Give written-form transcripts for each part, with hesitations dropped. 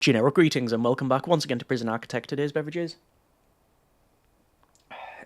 Generic greetings and welcome back once again to Prison Architect. Today's beverages: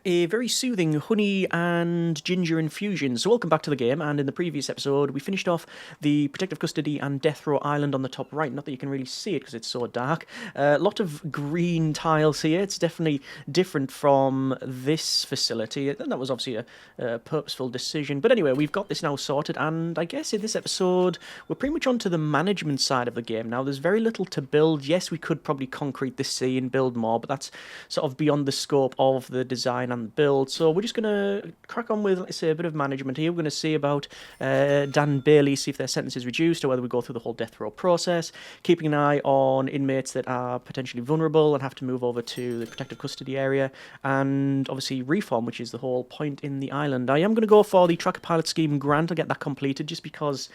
a very soothing honey and ginger infusion. So welcome back to the game, and in the previous episode we finished off the protective custody and death row island on the top right. Not that you can really see it because it's so dark. A lot of green tiles here. It's definitely different from this facility, and that was obviously a purposeful decision. But anyway, we've got this now sorted, and I guess in this episode we're pretty much onto the management side of the game now. There's very little to build. Yes, we could probably concrete this sea and build more, but that's sort of beyond the scope of the design and the build. So we're just going to crack on with, let's say, a bit of management here. We're going to see about Dan Bailey, see if their sentence is reduced or whether we go through the whole death row process, keeping an eye on inmates that are potentially vulnerable and have to move over to the protective custody area, and obviously reform, which is the whole point in the island. I am going to go for the tracker pilot scheme grant. I'll get that completed just because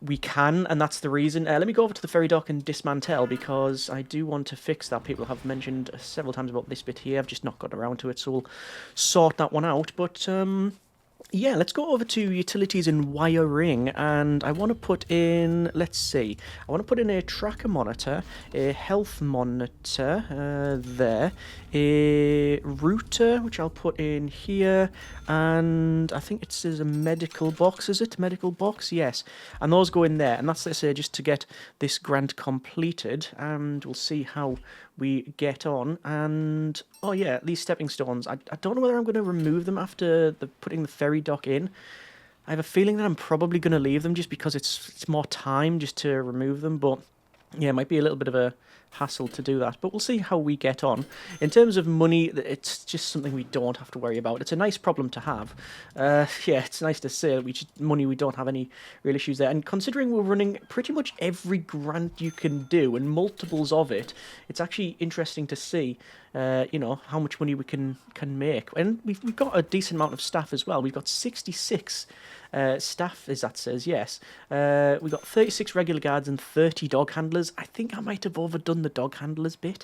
we can, and that's the reason. Let me go over to the ferry dock and dismantle, because I do want to fix that. People have mentioned several times about this bit here. I've just not got around to it, so we'll sort that one out. But yeah, let's go over to utilities and wiring, and I want to put in, let's see, I want to put in a tracker monitor, a health monitor there, a router, which I'll put in here, and I think it says a medical box, is it? Medical box, yes. And those go in there, and that's, let's say, just to get this grant completed, and we'll see how we get on. And oh yeah, these stepping stones, I don't know whether I'm going to remove them after putting the ferry dock in. I have a feeling that I'm probably going to leave them just because it's more time just to remove them, but yeah, it might be a little bit of a hassle to do that, but we'll see how we get on. In terms of money, it's just something we don't have to worry about. It's a nice problem to have. Yeah, it's nice to say that we don't have any real issues there. And considering we're running pretty much every grant you can do and multiples of it, it's actually interesting to see, you know, how much money we can make. And we've got a decent amount of staff as well. We've got 66 staff, as that says, yes. We've got 36 regular guards and 30 dog handlers. I think I might have overdone the dog handlers bit.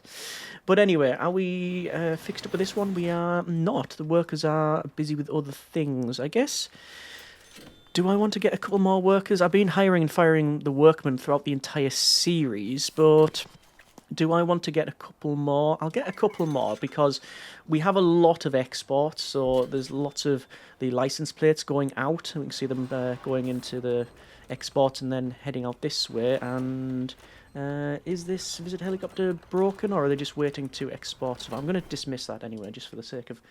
But anyway, are we fixed up with this one? We are not. The workers are busy with other things, I guess. Do I want to get a couple more workers? I've been hiring and firing the workmen throughout the entire series, but do I want to get a couple more? I'll get a couple more because we have a lot of exports, so there's lots of the license plates going out. We can see them going into the exports and then heading out this way. And is this visit helicopter broken, or are they just waiting to export? So I'm going to dismiss that anyway, just for the sake of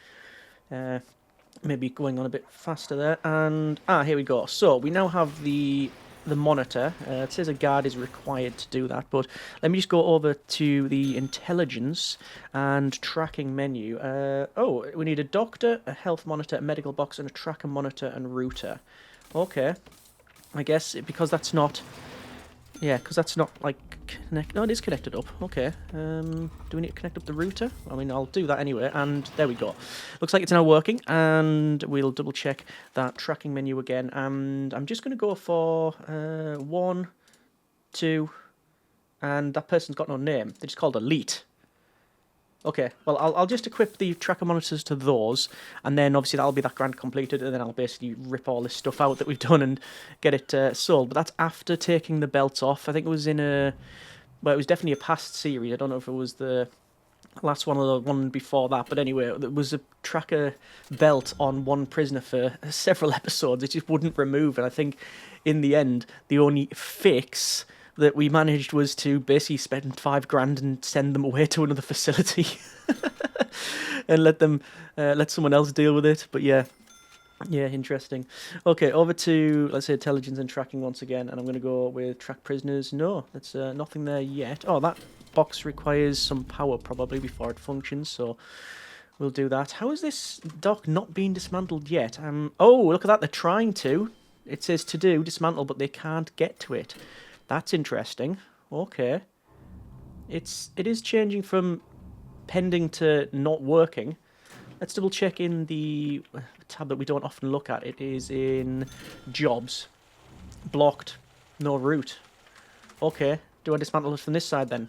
maybe going on a bit faster there. And here we go. So we now have the monitor. It says a guard is required to do that, but let me just go over to the intelligence and tracking menu. Oh, we need a doctor, a health monitor, a medical box, and a tracker monitor and router. Okay, I guess because that's not, yeah, because that's not like connect. No, it is connected up. Okay. Do we need to connect up the router? I mean, I'll do that anyway. And there we go. Looks like it's now working. And we'll double check that tracking menu again. And I'm just going to go for 1, 2, and that person's got no name. They're just called Elite. Okay, well, I'll just equip the tracker monitors to those, and then obviously that'll be that grant completed, and then I'll basically rip all this stuff out that we've done and get it sold. But that's after taking the belts off. I think it was in a, well, it was definitely a past series. I don't know if it was the last one or the one before that, but anyway, there was a tracker belt on one prisoner for several episodes. It just wouldn't remove, and I think in the end, the only fix that we managed was to basically spend $5,000 and send them away to another facility and let someone else deal with it. But yeah, interesting. Okay, over to, let's say, intelligence and tracking once again, and I'm going to go with track prisoners. No, that's nothing there yet. Oh, that box requires some power probably before it functions, so we'll do that. How is this dock not being dismantled yet? Oh, look at that, they're trying to. It says to do dismantle, but they can't get to it. That's interesting. Okay. It is changing from pending to not working. Let's double check in the tab that we don't often look at. It is in jobs. Blocked. No route. Okay. Do I dismantle it from this side then?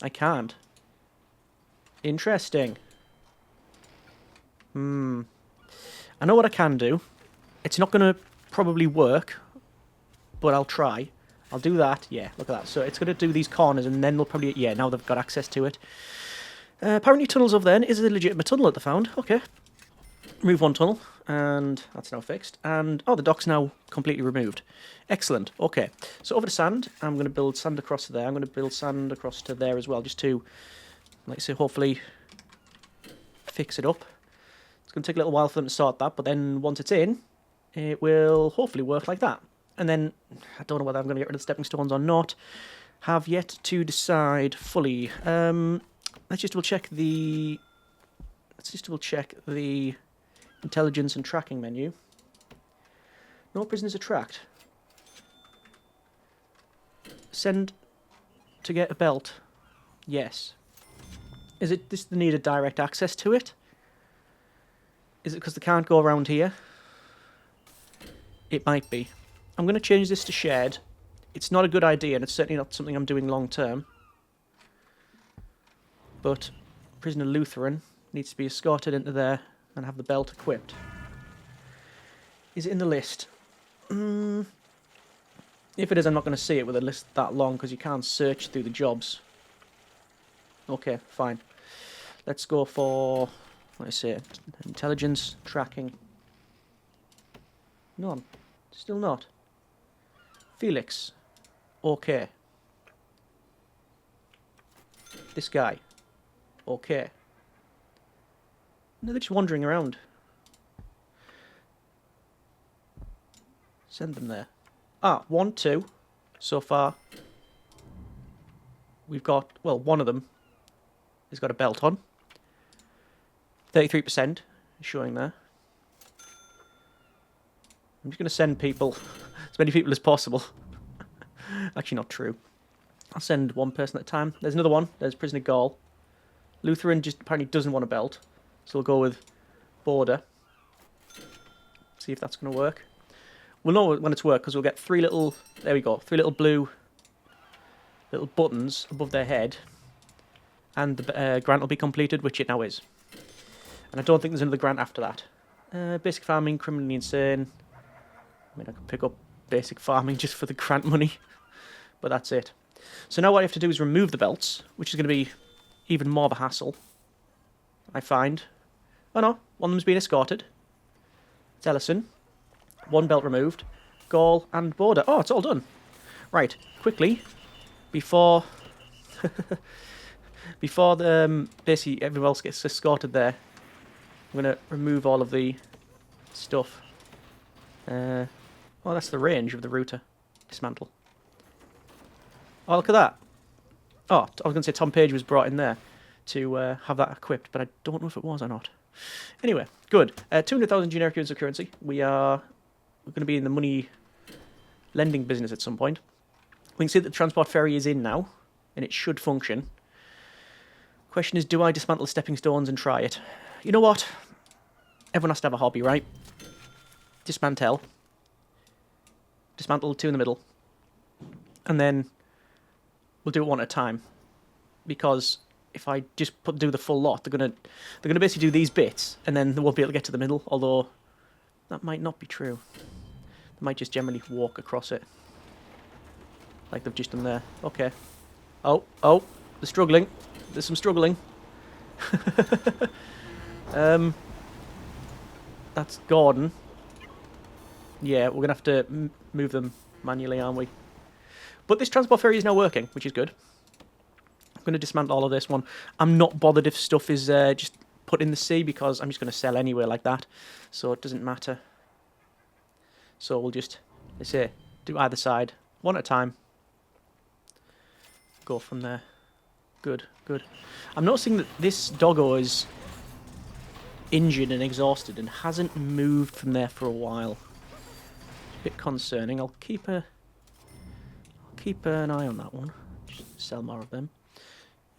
I can't. Interesting. I know what I can do. It's not going to probably work, but I'll try. I'll do that. Yeah, look at that. So it's going to do these corners, and then they'll probably... Yeah, now they've got access to it. Apparently tunnels over there is a legitimate tunnel that they found. Okay. Remove one tunnel, and that's now fixed. And, oh, the dock's now completely removed. Excellent. Okay. So over to sand. I'm going to build sand across to there. I'm going to build sand across to there as well, just to, like I say, hopefully fix it up. It's going to take a little while for them to sort that, but then once it's in, it will hopefully work like that. And then, I don't know whether I'm going to get rid of the stepping stones or not. Have yet to decide fully. Let's just double check the... intelligence and tracking menu. No prisoners are tracked. Send to get a belt. Yes. Is it this they needed direct access to it? Is it because they can't go around here? It might be. I'm going to change this to shared. It's not a good idea, and it's certainly not something I'm doing long term. But prisoner Lutheran needs to be escorted into there and have the belt equipped. Is it in the list? If it is, I'm not going to see it with a list that long because you can't search through the jobs. Okay, fine. Let's go for, what I say, intelligence, tracking. None. Still not. Felix. Okay. This guy. Okay. No, they're just wandering around. Send them there. Ah, 1, 2. So far. We've got, well, one of them has got a belt on. 33% showing there. I'm just going to send people, as many people as possible. Actually, not true. I'll send one person at a time. There's another one. There's Prisoner Gall. Lutheran just apparently doesn't want a belt. So we'll go with border. See if that's going to work. We'll know when it's worked because we'll get 3 little... There we go. 3 little blue little buttons above their head. And the grant will be completed, which it now is. And I don't think there's another grant after that. Basic farming, criminally insane. I mean, I could pick up basic farming just for the grant money. But that's it. So now what I have to do is remove the belts, which is going to be even more of a hassle, I find. Oh no, one of them's been escorted. It's Ellison. 1 belt removed. Gall and border. Oh, it's all done. Right, quickly, before before the basically everyone else gets escorted there, I'm going to remove all of the stuff. Oh, that's the range of the router. Dismantle. Oh, look at that. Oh, I was going to say Tom Page was brought in there to have that equipped, but I don't know if it was or not. Anyway, good. 200,000 generic units of currency. We're going to be in the money lending business at some point. We can see that the transport ferry is in now, and it should function. Question is, do I dismantle stepping stones and try it? You know what? Everyone has to have a hobby, right? Dismantle. Dismantle 2 in the middle. And then we'll do it one at a time. Because if I just do the full lot, they're gonna basically do these bits, and then they won't be able to get to the middle, although that might not be true. They might just generally walk across it. Like they've just done there. Okay. Oh, they're struggling. There's some struggling. That's Gordon. Yeah, we're going to have to move them manually, aren't we? But this transport ferry is now working, which is good. I'm going to dismantle all of this one. I'm not bothered if stuff is just put in the sea, because I'm just going to sell anywhere like that. So it doesn't matter. So we'll just, let's say, do either side, one at a time. Go from there. Good, good. I'm noticing that this doggo is injured and exhausted and hasn't moved from there for a while. Bit concerning. I'll keep an eye on that one. Just sell more of them.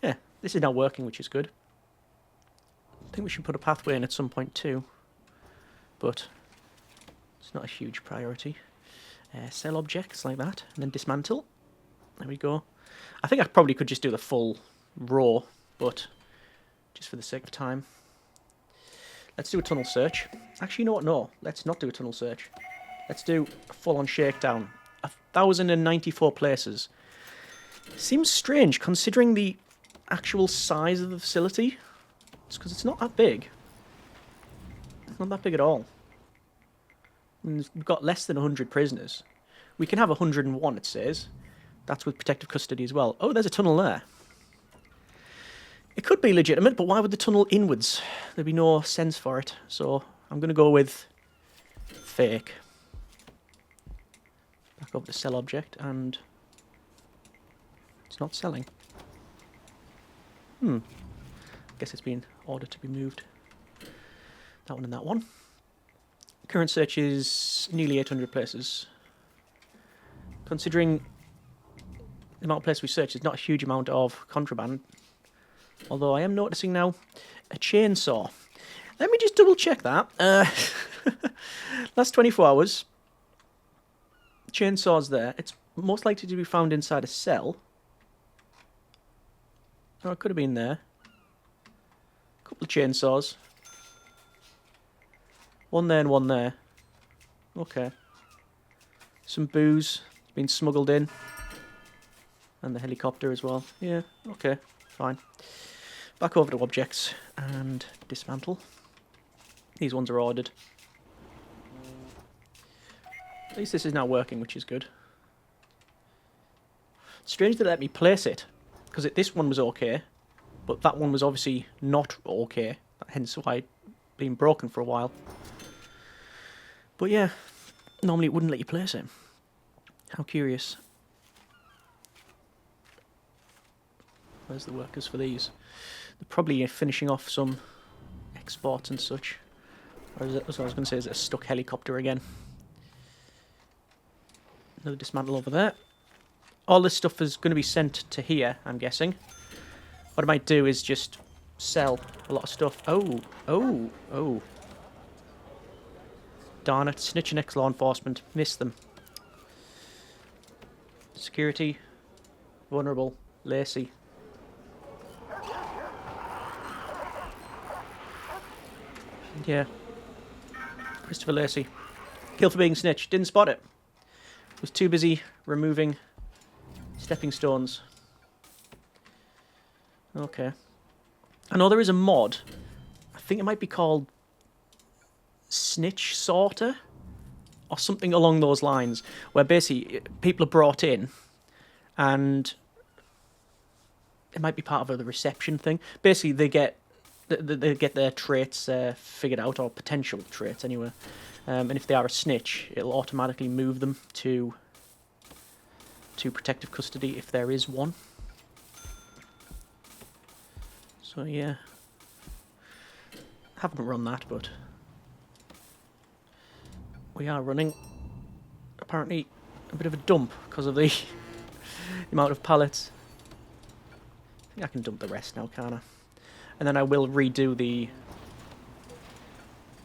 Yeah, this is now working, which is good. I think we should put a pathway in at some point too, but it's not a huge priority. Sell objects like that, and then dismantle. There we go. I think I probably could just do the full row, but just for the sake of time. Let's do a tunnel search. Actually, you know what? No, let's not do a tunnel search. Let's do a full-on shakedown. 1,094 places. Seems strange considering the actual size of the facility. It's because it's not that big. It's not that big at all. I mean, we've got less than 100 prisoners. We can have 101, it says. That's with protective custody as well. Oh, there's a tunnel there. It could be legitimate, but why would the tunnel inwards? There'd be no sense for it. So I'm going to go with fake. Back over to sell object, and it's not selling. I guess it's been ordered to be moved. That one and that one. Current search is nearly 800 places. Considering the amount of places we searched, it's not a huge amount of contraband. Although I am noticing now a chainsaw. Let me just double check that. Last 24 hours. Chainsaw's there. It's most likely to be found inside a cell. Oh, it could have been there. A couple of chainsaws. One there and one there. Okay. Some booze been smuggled in. And the helicopter as well. Yeah, okay, fine. Back over to objects and dismantle. These ones are ordered. At least this is now working, which is good. Strange that they let me place it, because this one was okay, but that one was obviously not okay, hence why it's been broken for a while. But yeah, normally it wouldn't let you place it. How curious. Where's the workers for these? They're probably finishing off some exports and such. Or is it, as I was going to say, is it a stuck helicopter again? Another dismantle over there. All this stuff is going to be sent to here, I'm guessing. What I might do is just sell a lot of stuff. Oh. Darn it. Snitch and ex-law enforcement. Missed them. Security. Vulnerable. Lacey. Yeah. Christopher Lacey. Killed for being snitch. Didn't spot it. Was too busy removing stepping stones. Okay. I know there is a mod. I think it might be called Snitch Sorter or something along those lines, where basically people are brought in and it might be part of the reception thing. Basically they get their traits figured out, or potential traits anyway. And if they are a snitch, it'll automatically move them to protective custody if there is one. So yeah, haven't run that, but we are running apparently a bit of a dump because of the amount of pallets. I think I can dump the rest now, can't I? And then I will redo the.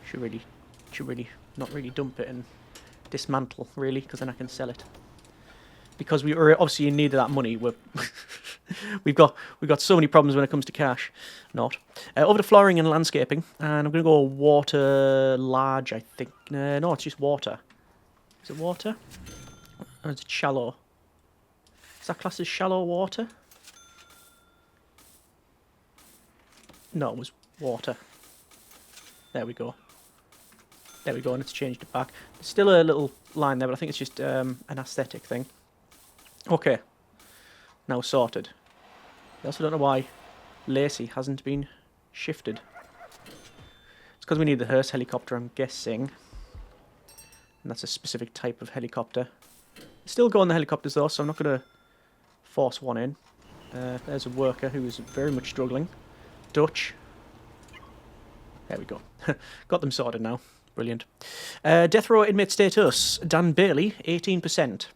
Should really not really dump it and dismantle really, because then I can sell it. Because we were obviously in need of that money. We've got so many problems when it comes to cash. Not over to flooring and landscaping, and I'm gonna go water large. I think no, it's just water. Is it water? Or is it shallow? Is that classed as shallow water? No, it was water. There we go. There we go, and it's changed it back. There's still a little line there, but I think it's just an aesthetic thing. Okay. Now sorted. I also don't know why Lacey hasn't been shifted. It's because we need the hearse helicopter, I'm guessing. And that's a specific type of helicopter. Still go on the helicopters though, so I'm not going to force one in. There's a worker who is very much struggling. Dutch. There we go. Got them sorted now. Brilliant. Death row inmate status. Dan Bailey, 18%.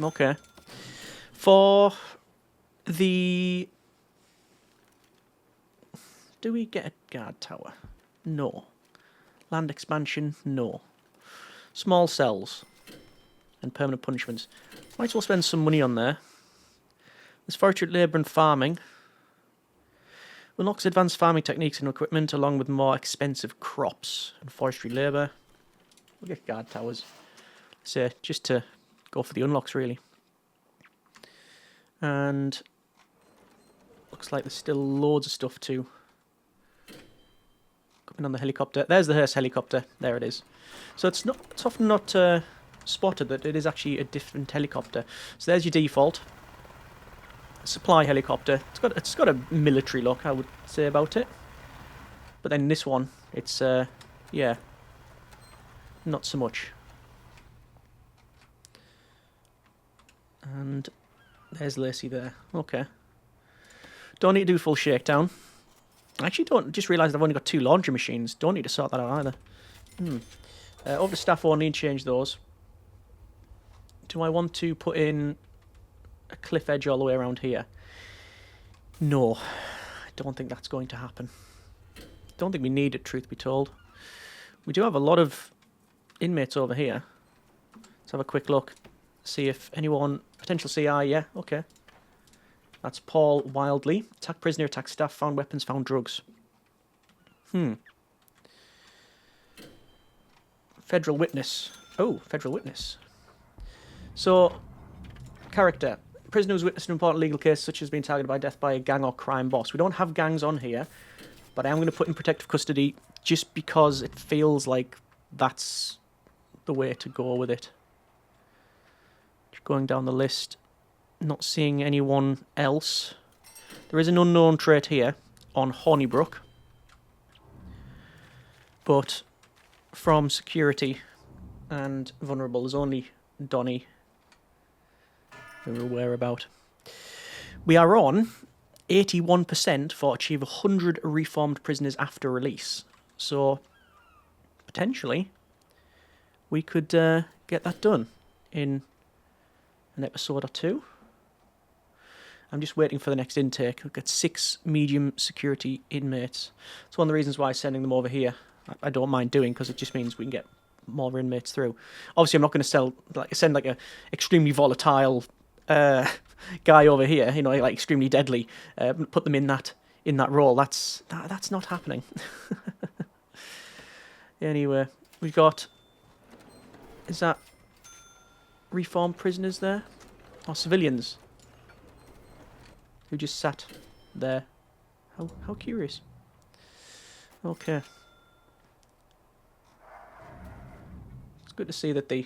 Okay. For the... Do we get a guard tower? No. Land expansion? No. Small cells. And permanent punishments. Might as well spend some money on there. There's forestry, labour and farming. Unlocks advanced farming techniques and equipment along with more expensive crops and forestry labour. We'll get guard towers. So just to go for the unlocks, really. And looks like there's still loads of stuff too. Coming on the helicopter. There's the Hearst helicopter. There it is. So it's often not spotted that it is actually a different helicopter. So there's your default supply helicopter. It's got a military look, I would say, about it. But then this one, it's yeah, not so much. And there's Lacey there. Okay. Don't need to do full shakedown. I actually just realised I've only got 2 laundry machines. Don't need to sort that out either. Over to staff 1, need to change those. Do I want to put in a cliff edge all the way around here? No. I don't think that's going to happen. Don't think we need it, truth be told. We do have a lot of inmates over here. Let's have a quick look. See if anyone... Potential CI, yeah, okay. That's Paul Wildley. Attack prisoner, attack staff, found weapons, found drugs. Federal witness. Oh, federal witness. So, character. Prisoner who's witnessed an important legal case such as being targeted by death by a gang or crime boss. We don't have gangs on here, but I am going to put in protective custody just because it feels like that's the way to go with it. Just going down the list. Not seeing anyone else. There is an unknown trait here on Hornibrook. But from security and vulnerable, there's only Donny who we're aware about. We are on 81% for achieve 100 reformed prisoners after release. So, potentially, we could get that done in an episode or 2. I'm just waiting for the next intake. We've got 6 medium security inmates. It's one of the reasons why sending them over here I don't mind doing, because it just means we can get more inmates through. Obviously, I'm not going to send like a extremely volatile guy over here, you know, like extremely deadly. Put them in that role. That's not happening. Anyway, we've got. Is that reformed prisoners there, or civilians who just sat there? How curious. Okay. It's good to see that the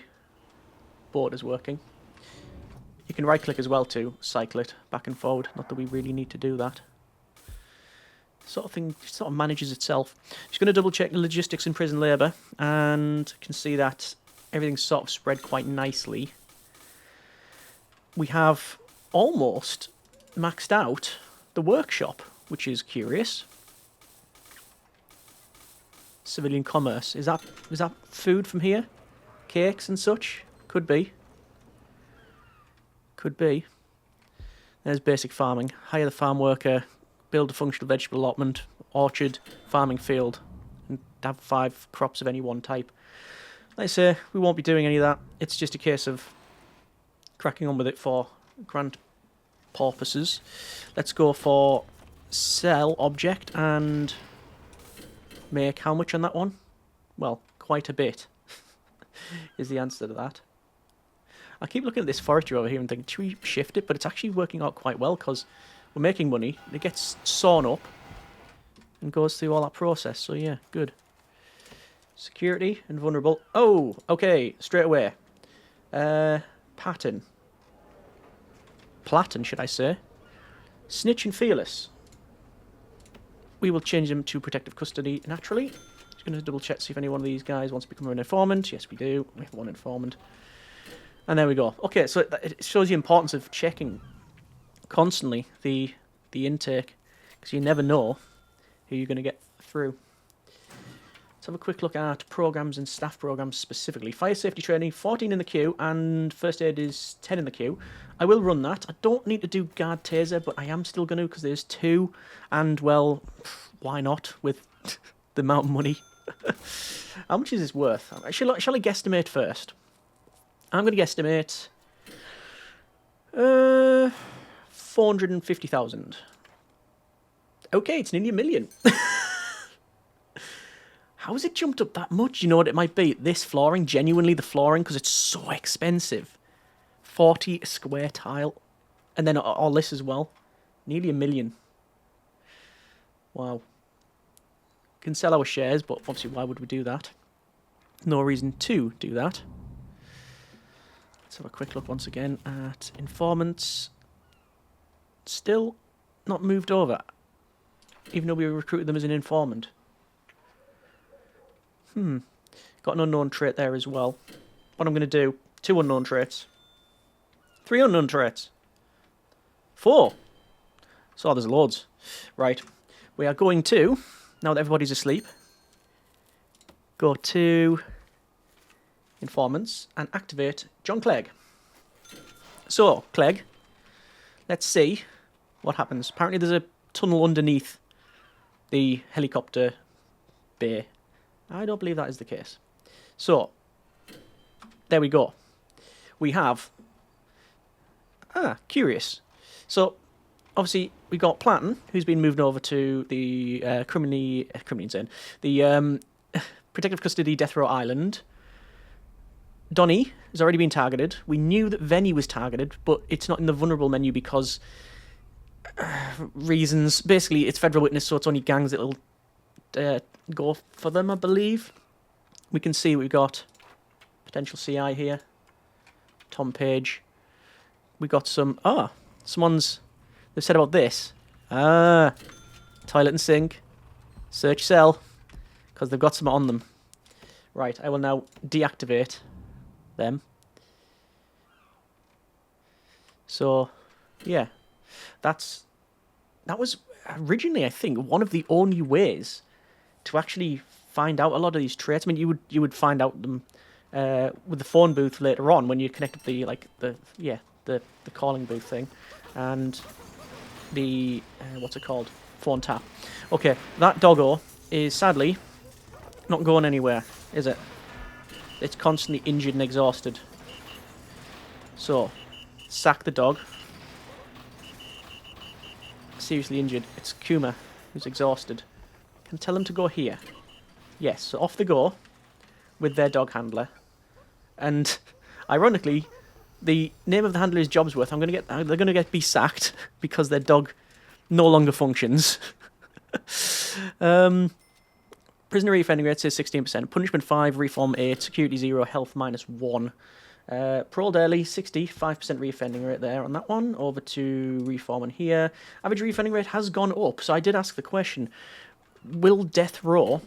board is working. You can right click as well to cycle it back and forward. Not that we really need to do that. Sort of thing sort of manages itself. Just going to double check the logistics in prison labour, and you can see that everything's sort of spread quite nicely. We have almost maxed out the workshop, which is curious. Civilian commerce. Is that food from here? Cakes and such? Could be. Could be. There's basic farming. Hire the farm worker, build a functional vegetable allotment, orchard, farming field, and have 5 crops of any one type. Like I say, we won't be doing any of that. It's just a case of cracking on with it for grant purposes. Let's go for sell object and make how much on that one? Well, quite a bit is the answer to that. I keep looking at this forestry over here and thinking, should we shift it? But it's actually working out quite well because we're making money. It gets sawn up and goes through all that process. So yeah, good. Security and vulnerable. Oh, okay, straight away. Pattern. Platten, should I say. Snitch and fearless. We will change them to protective custody naturally. Just going to double check, see if any one of these guys wants to become an informant. Yes, we do. We have 1 informant. And there we go. Okay, so it shows the importance of checking constantly the intake, because you never know who you're going to get through. Let's have a quick look at programs and staff programs specifically. Fire safety training, 14 in the queue, and first aid is 10 in the queue. I will run that. I don't need to do guard taser, but I am still going to, because there's 2, and well, why not with the amount of money? How much is this worth? Shall I guesstimate first? I'm going to guesstimate 450,000. Okay, it's nearly $1 million. How has it jumped up that much? You know what it might be? This flooring, genuinely the flooring, because it's so expensive. 40 square tile. And then all this as well. Nearly 1 million. Wow. Can sell our shares, but obviously why would we do that? No reason to do that. Let's have a quick look once again at informants. Still not moved over, even though we recruited them as an informant. Got an unknown trait there as well. What I'm going to do, 2 unknown traits. 3 unknown traits. 4. So there's loads. Right. We are going to, now that everybody's asleep, go to informants and activate John Clegg. So, Clegg, let's see what happens. Apparently there's a tunnel underneath the helicopter bay. I don't believe that is the case. So, there we go. We have... curious. So, obviously, we got Platten, who's been moved over to the criminally insane, the protective custody death row island. Donnie has already been targeted. We knew that Venny was targeted, but it's not in the vulnerable menu because reasons. Basically, it's federal witness, so it's only gangs that'll go for them, I believe. We can see we've got potential CI here. Tom Page. We got some... someone's... They've said about this. Toilet and sink. Search cell. Because they've got some on them. Right, I will now deactivate them. So, yeah. That was originally, I think, one of the only ways to actually find out a lot of these traits. I mean, you would find out them with the phone booth later on when you connect up the calling booth thing, and the what's it called, phone tap. Okay, that doggo is sadly not going anywhere, is it? It's constantly injured and exhausted. So, sack the dog. Seriously injured. It's Kuma who's exhausted. Can tell them to go here. Yes, so off they go with their dog handler. And ironically, the name of the handler is Jobsworth. They're gonna be sacked because their dog no longer functions. Prisoner reoffending rate says 16%. Punishment 5, reform 8, security 0, health -1. Paroled early, 65% reoffending rate there on that one. Over to reform here. Average reoffending rate has gone up, so I did ask the question, will death row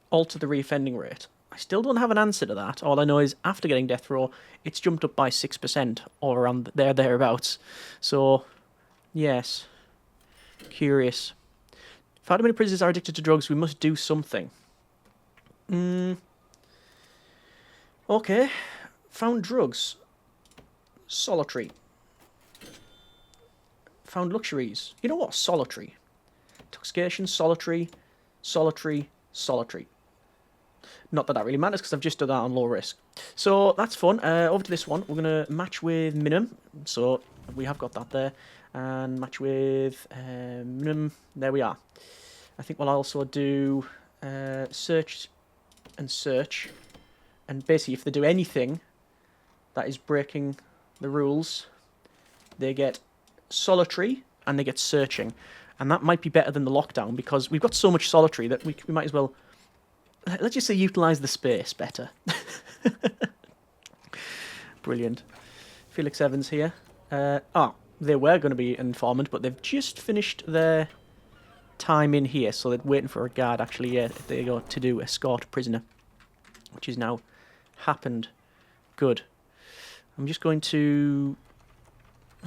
alter the reoffending rate? I still don't have an answer to that. All I know is after getting death row, it's jumped up by 6% or around thereabouts. So, yes. Curious. If how many prisoners are addicted to drugs, we must do something. Okay. Found drugs. Solitary. Found luxuries. You know what? Solitary. Intoxication, solitary, solitary, solitary. Not that really matters because I've just done that on low risk. So that's fun. Over to this one. We're going to match with minimum. So we have got that there. And match with minimum. There we are. I think we'll also do search and search. And basically if they do anything that is breaking the rules, they get solitary and they get searching. And that might be better than the lockdown because we've got so much solitary that we might as well, let's just say, utilise the space better. Brilliant. Felix Evans here. They were going to be an informant, but they've just finished their time in here, so they're waiting for a guard, actually, they go to do escort prisoner, which is now happened. Good. I'm just going to...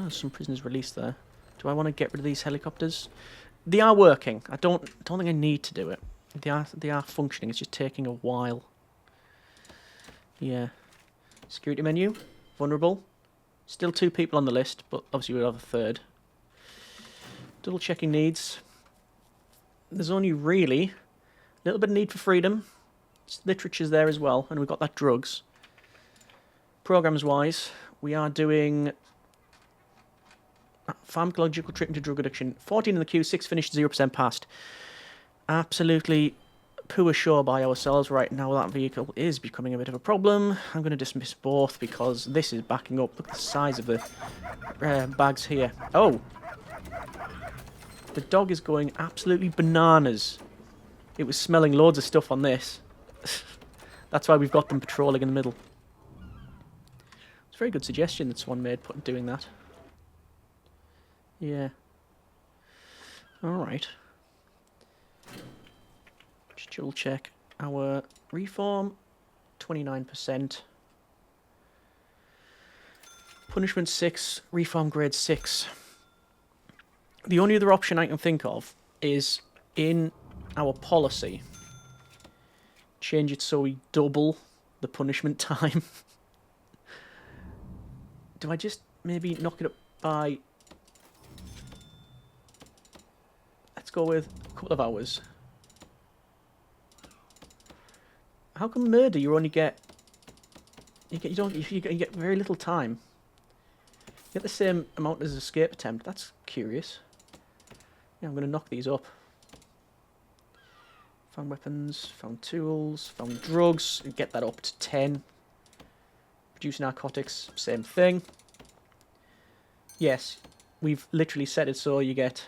some prisoners released there. Do I want to get rid of these helicopters? They are working. I don't think I need to do it. They are functioning. It's just taking a while. Yeah. Security menu. Vulnerable. Still 2 people on the list, but obviously we'll have a third. Double checking needs. There's only really a little bit of need for freedom. Literature's there as well, and we've got that drugs. Programs wise, we are doing pharmacological treatment to drug addiction. 14 in the queue, 6 finished, 0% passed. Absolutely poor show by ourselves right now. That vehicle is becoming a bit of a problem. I'm going to dismiss both because this is backing up. Look at the size of the bags here. Oh! The dog is going absolutely bananas. It was smelling loads of stuff on this. That's why we've got them patrolling in the middle. It's a very good suggestion that someone made, doing that. Yeah. Alright. Just double check our reform. 29%. Punishment 6. Reform grade 6. The only other option I can think of is in our policy. Change it so we double the punishment time. Do I just maybe knock it up by... Let's go with a couple of hours. How come murder you only get... You get very little time. You get the same amount as escape attempt. That's curious. Yeah, I'm going to knock these up. Found weapons, found tools, found drugs, and get that up to 10. Produce narcotics, same thing. Yes, we've literally set it so you get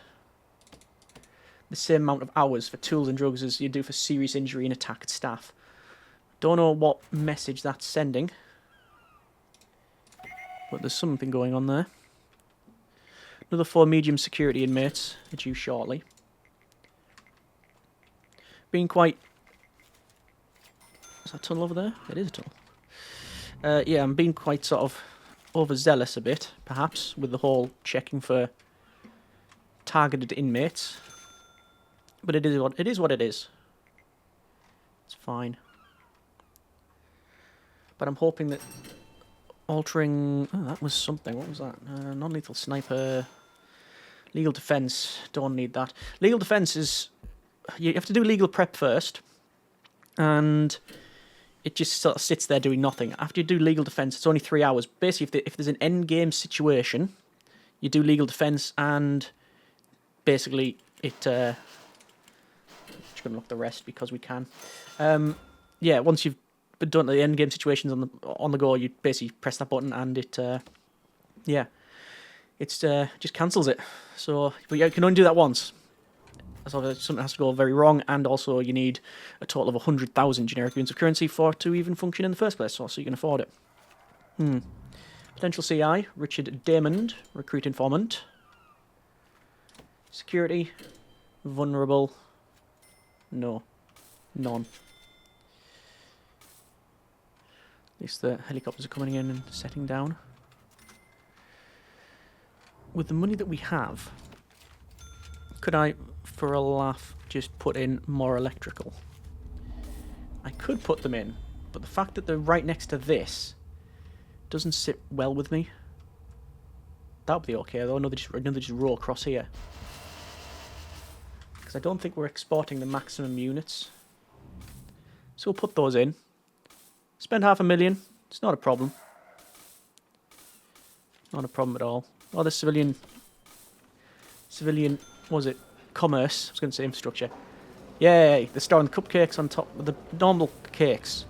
the same amount of hours for tools and drugs as you do for serious injury and attacked staff. Don't know what message that's sending, but there's something going on there. Another 4 medium security inmates are due shortly. Being quite... Is that a tunnel over there? It is a tunnel. Yeah, I'm being quite sort of overzealous a bit, perhaps, with the whole checking for targeted inmates. But it is what it is. It's fine. But I'm hoping that altering... Oh, that was something. What was that? Non-lethal sniper... Legal defence. Don't need that. Legal defence is... You have to do legal prep first. And it just sort of sits there doing nothing. After you do legal defence, it's only 3 hours. Basically, if there's an endgame situation, you do legal defence and basically it... just going to look the rest because we can. Yeah, once you've done the endgame situations on the go, you basically press that button and it... yeah. It's just cancels it. So, but you can only do that once. So something has to go very wrong, and also you need a total of 100,000 generic units of currency for it to even function in the first place, so you can afford it. Potential CI, Richard Damond, recruit informant. Security, vulnerable, no, none. At least the helicopters are coming in and setting down. With the money that we have, could I, for a laugh, just put in more electrical? I could put them in, but the fact that they're right next to this doesn't sit well with me. That would be okay though, another just row across here. Because I don't think we're exporting the maximum units. So we'll put those in. Spend 500,000, it's not a problem. Not a problem at all. Oh, the civilian, what was it? Commerce, I was going to say infrastructure. Yay, they're storing the cupcakes on top of the normal cakes.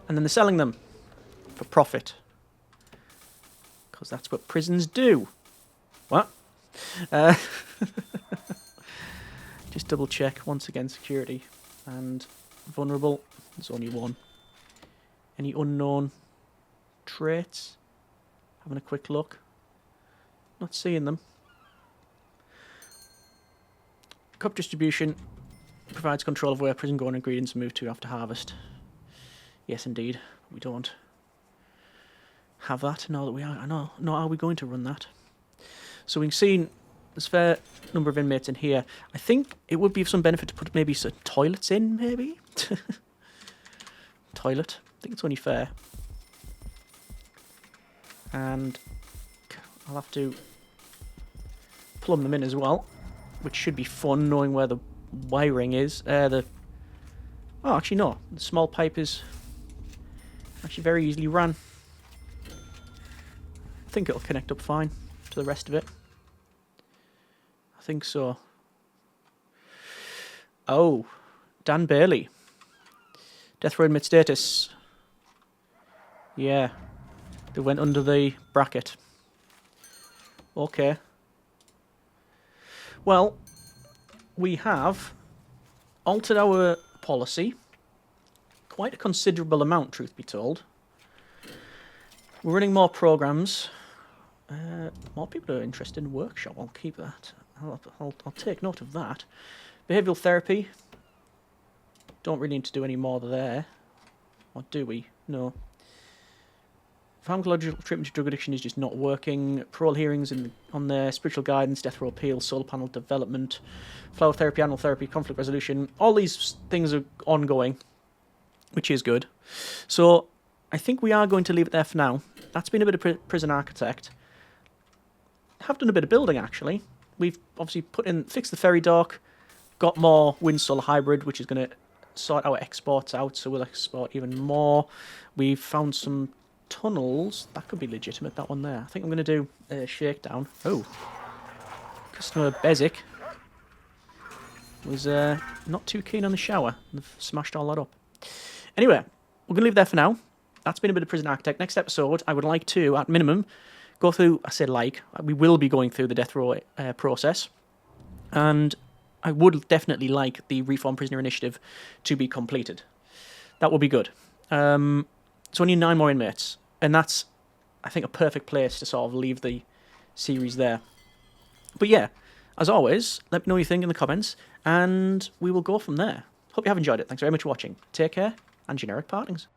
And then they're selling them for profit. Because that's what prisons do. What? Just double check, once again, security. And vulnerable, there's only one. Any unknown traits? Having a quick look. Not seeing them. Cup distribution provides control of where prison-grown ingredients move to after harvest. Yes, indeed. We don't have that now that we are. No, are we going to run that? So we've seen there's a fair number of inmates in here. I think it would be of some benefit to put maybe some toilets in, maybe? Toilet. I think it's only fair. And I'll have to plumb them in as well, which should be fun, knowing where the wiring is. Oh, actually no. The small pipe is actually very easily ran. I think it'll connect up fine to the rest of it. I think so. Oh, Dan Bailey. Death row inmate status. Yeah. They went under the bracket. Okay. Well, we have altered our policy. Quite a considerable amount, truth be told. We're running more programs. More people are interested in workshop. I'll keep that. I'll take note of that. Behavioural therapy. Don't really need to do any more there. Or do we? No. Pharmacological treatment to drug addiction is just not working. Parole hearings on there. Spiritual guidance, death row appeal, solar panel development, flower therapy, animal therapy, conflict resolution. All these things are ongoing, which is good. So I think we are going to leave it there for now. That's been a bit of prison architect. Have done a bit of building, actually. We've obviously fixed the ferry dock, got more wind solar hybrid, which is going to sort our exports out, so we'll export even more. We've found some tunnels. That could be legitimate, that one there. I think I'm going to do a shakedown. Oh. Customer Bezic was not too keen on the shower. They've smashed all that up. Anyway, we're going to leave it there for now. That's been a bit of Prison Architect. Next episode, I would like to, at minimum, go through, I said we will be going through the death row process. And I would definitely like the Reform Prisoner Initiative to be completed. That would be good. So only 9 more inmates. And that's, I think, a perfect place to sort of leave the series there. But yeah, as always, let me know what you think in the comments, and we will go from there. Hope you have enjoyed it. Thanks very much for watching. Take care, and generic partings.